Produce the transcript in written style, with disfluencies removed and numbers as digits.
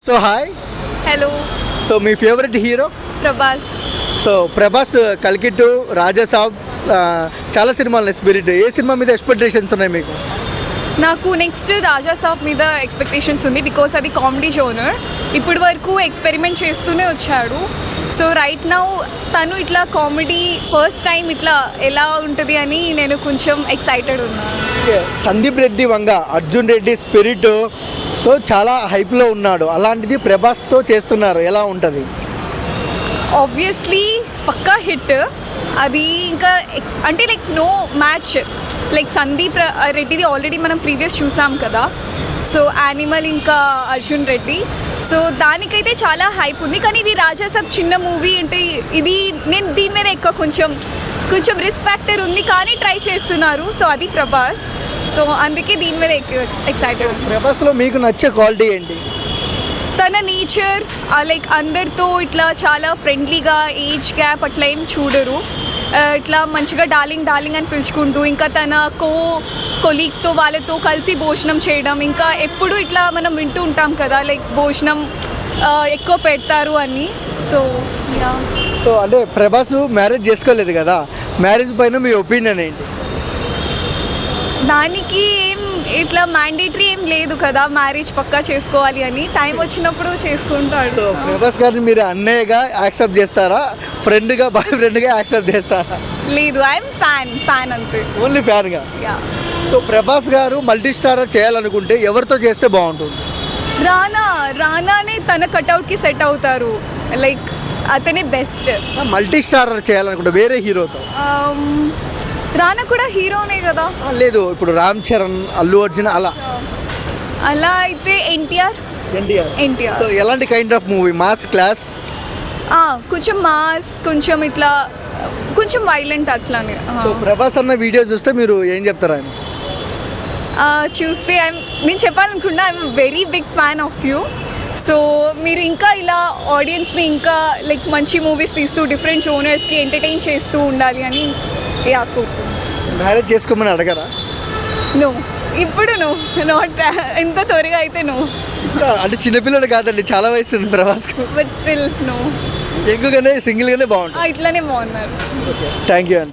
So hi. Hello. So మీ favourite hero? Prabhas. So Prabhas కల్కి 2, రాజాసాబ్, చాలా సినిమాలు స్పిరిట్. ఏ సినిమా మీద ఎక్స్పెక్టేషన్స్ ఉన్నాయి మీకు? నాకు నెక్స్ట్ రాజాసాబ్ మీద ఎక్స్పెక్టేషన్స్ ఉంది బికాస్ అది కామెడీ జోనర్. ఇప్పటి వరకు ఎక్స్పెరిమెంట్ చేస్తూనే వచ్చాడు. సో రైట్ నౌ తను ఇట్లా కామెడీ ఫస్ట్ టైం ఇట్లా ఎలా ఉంటుంది అని నేను కొంచెం ఎక్సైటెడ్ ఉన్నాను. సందీప్ రెడ్డి వంగ అర్జున్ రెడ్డి స్పిరిట్తో చాలా హైప్లో ఉన్నాడు. అలాంటిది ప్రభాస్తో చేస్తున్నారు, ఎలా ఉంటుంది? ఆబ్వియస్లీ పక్కా హిట్ అది. ఇంకా అంటే like no match. Like Sandeep రెడ్డిది ఆల్రెడీ మనం ప్రీవియస్ చూసాం కదా. సో యానిమల్ ఇంకా అర్జున్ రెడ్డి. సో దానికైతే చాలా హైప్ ఉంది. కానీ ఇది రాజాసాబ్ చిన్న మూవీ అంటే ఇది నేను దీని మీద ఎక్కువ కొంచెం రిస్క్ ఫ్యాక్టర్ ఉంది కానీ ట్రై చేస్తున్నారు. సో అది ప్రభాస్. సో అందుకే దీని మీద ఎక్కువ ఎక్సైటెడ్ ఉంది. ప్రభాస్లో మీకు నచ్చే క్వాలిటీ ఏంటి? తన నేచర్ లైక్ అందరితో ఇట్లా చాలా ఫ్రెండ్లీగా, ఏజ్ గ్యాప్ అట్లా ఏం చూడరు. ఇట్లా మంచిగా డార్లింగ్ అని పిలుచుకుంటూ, ఇంకా తన కొలీగ్స్తో వాళ్ళతో కలిసి భోజనం చేయడం, ఇంకా ఎప్పుడు ఇట్లా మనం వింటూ ఉంటాం కదా లైక్ భోజనం ఎక్కువ పెడతారు అని. సో సో అంటే ప్రభాస్ మ్యారేజ్ చేసుకోలేదు కదా, మ్యారేజ్ పైన మీ ఒపీనియన్ ఏంటి? దానికి ఏం ఇట్లా మ్యాండేటరీ ఏం లేదు కదా మ్యారేజ్ పక్కా చేసుకోవాలి అని. టైం వచ్చినప్పుడు చేసుకుంటాడు. సో ప్రభాస్ గారిని మీరు అన్నయ్యగా యాక్సెప్ట్ చేస్తారా, ఫ్రెండ్గా, బాయ్ ఫ్రెండ్గా యాక్సెప్ట్ చేస్తారా? లేదు, ఐఎమ్ ఫ్యాన్ అంతే. ఓన్లీ ఫ్యాన్గా. సో ప్రభాస్ గారు మల్టీ స్టారర్ చేయాలనుకుంటే ఎవరితో చేస్తే బాగుంటుంది? రానానే తన కట్అవుట్కి సెట్ అవుతారు. లైక్ అతనే బెస్ట్. మల్టీ స్టారర్ చేయాలనుకుంటే వేరే హీరోతో? రానా కూడా హీరోనే కదా. లేదు, ఇప్పుడు రామ్ చరణ్, అల్లు అర్జున్ అలా అయితే ఎన్టీఆర్. సో ఎలాంటి kind of movie? Mass, class? కొంచెం మాస్, కొంచెం ఇట్లా కొంచెం వైలెంట్ అట్లానే. సో ప్రభాస్ అన్న వీడియో చూస్తే మీరు ఏం చెప్తారు ఆయన? చూస్తే నేను చెప్పాలనుకున్నా I'm very big fan of you. So మీరు ఇంకా ఇలా ఆడియన్స్ని ఇంకా లైక్ మంచి మూవీస్ తీస్తూ డిఫరెంట్ జోనర్స్కి ఎంటర్టైన్ చేస్తూ ఉండాలి అని మ్యారేజ్ చేసుకోమని అడగరా? నో, ఇప్పుడు నో, నాట్ ఎంత త్వరగా అయితే నో. అంటే చిన్నపిల్లడు కాదండి, చాలా వయసు ఉంది ప్రభాస్కు. But still no. యంగ్గానే సింగిల్గానే బాగుంటుంది. ఇట్లానే బాగున్నారు. థ్యాంక్ యూ అండి.